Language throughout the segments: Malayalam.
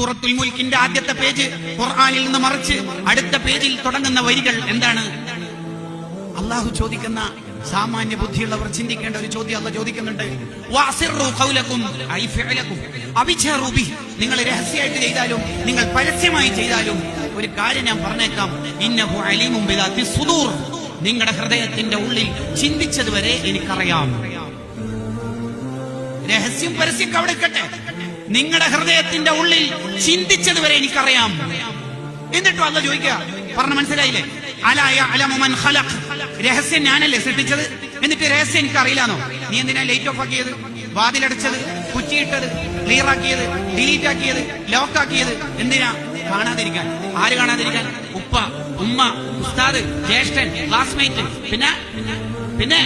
സൂറത്തുൽ മുൽക്കിന്റെ ആദ്യത്തെ പേജ് ഖുർആനിൽ നിന്ന് മറിച്ച് അടുത്ത പേജിൽ തുടങ്ങുന്ന വരികൾ എന്താണ്? അള്ളാഹു ചോദിക്കുന്ന, സാമാന്യ ബുദ്ധിയുള്ളവർ ചിന്തിക്കേണ്ട ഒരു ചോദ്യം അള്ളാഹു ചോദിക്കുന്നുണ്ട്. വഅസിറു ഖൗലകും ഐ ഫിഅലകും അബിജറു ബി. നിങ്ങൾ രഹസ്യമായിട്ട് ചെയ്താലും നിങ്ങൾ പരസ്യമായി ചെയ്താലും ഒരു കാര്യം ഞാൻ പറഞ്ഞേക്കാം, ഇന്നഹു അലീമും ബിദാത്തി സുദൂർ. നിങ്ങളുടെ ഹൃദയത്തിന്റെ ഉള്ളിൽ ചിന്തിച്ചത് വരെ എനിക്കറിയാം. രഹസ്യം പരസ്യം അവിടെ ഇരിക്കട്ടെ, നിങ്ങളുടെ ഹൃദയത്തിന്റെ ഉള്ളിൽ ചിന്തിച്ചത് വരെ എനിക്കറിയാം. എന്നിട്ടും അള്ളാഹു ചോദിക്കുക, പറഞ്ഞ മനസ്സിലായില്ലേ? അലാ യഅലമു മൻ ഖലഖ്. രഹസ്യം ഞാനല്ലേ സൃഷ്ടിച്ചത്, എന്നിട്ട് രഹസ്യം എനിക്ക് അറിയില്ലാന്നോ? നീ എന്തിനാ ലൈറ്റ് ഓഫ് ആക്കിയത്, വാതിലടച്ചത്, കുറ്റിയിട്ടത്, ക്ലിയർ ആക്കിയത്, ഡിലീറ്റ് ആക്കിയത്, ലോക്ക് ആക്കിയത്? എന്തിനാ? കാണാതിരിക്കാൻ. ആര് കാണാതിരിക്കാൻ? ഉപ്പ, ഉമ്മ, ഉസ്താദ്, ജ്യേഷ്ഠൻ, ക്ലാസ്മേറ്റ്. പിന്നെ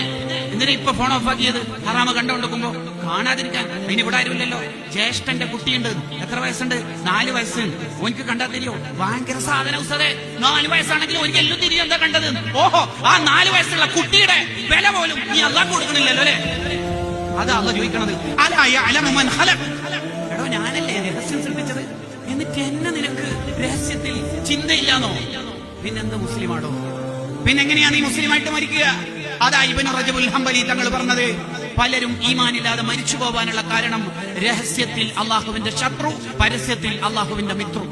എന്തിനാ ഇപ്പൊ ഫോൺ ഓഫ് ആക്കിയത്? ഹറാമ് കണ്ടുകൊണ്ടിരിക്കുമ്പോ കാണാതിരിക്കാൻ. അതിന് ഇവിടെ ആരുമില്ലല്ലോ. ജ്യേഷ്ഠന്റെ കുട്ടിയുണ്ട്, എത്ര വയസ്സുണ്ട്? 4 വയസ്സ്. ഓനിക്ക് കണ്ടാ തിരിയോ? ഭയങ്കര സാധന ഉസ്താദേ, 4 വയസ്സാണെങ്കിലും എനിക്ക് എല്ലാം തിരിയോ? എന്താ കണ്ടത്? ഓഹോ, ആ 4 വയസ്സുള്ള കുട്ടിയുടെ വില പോലും നീ അല്ലാഹ് കൊടുക്കണില്ലല്ലോ അല്ലെ? അതാ അള്ളാഹ് ചോദിക്കണത്. അലാ യഅലമു മൻ ഖലഖ്. എടോ, ഞാനല്ലേ രഹസ്യം സൃഷ്ടിച്ചത്, എന്നിട്ട് എന്നെ നിനക്ക് രഹസ്യത്തിൽ ചിന്തയില്ലാന്നോ? പിന്നെന്ത് മുസ്ലിമാണോ? പിന്നെങ്ങനെയാ നീ മുസ്ലിമായിട്ട് മരിക്കുക? അതാ ഇബ്നു റജബുൽ ഹംബലി തങ്ങൾ പറഞ്ഞത്, പലരും ഈമാനില്ലാതെ മരിച്ചു പോവാനുള്ള കാരണം രഹസ്യത്തിൽ അള്ളാഹുവിന്റെ ശത്രു, പരസ്യത്തിൽ അള്ളാഹുവിന്റെ മിത്രു.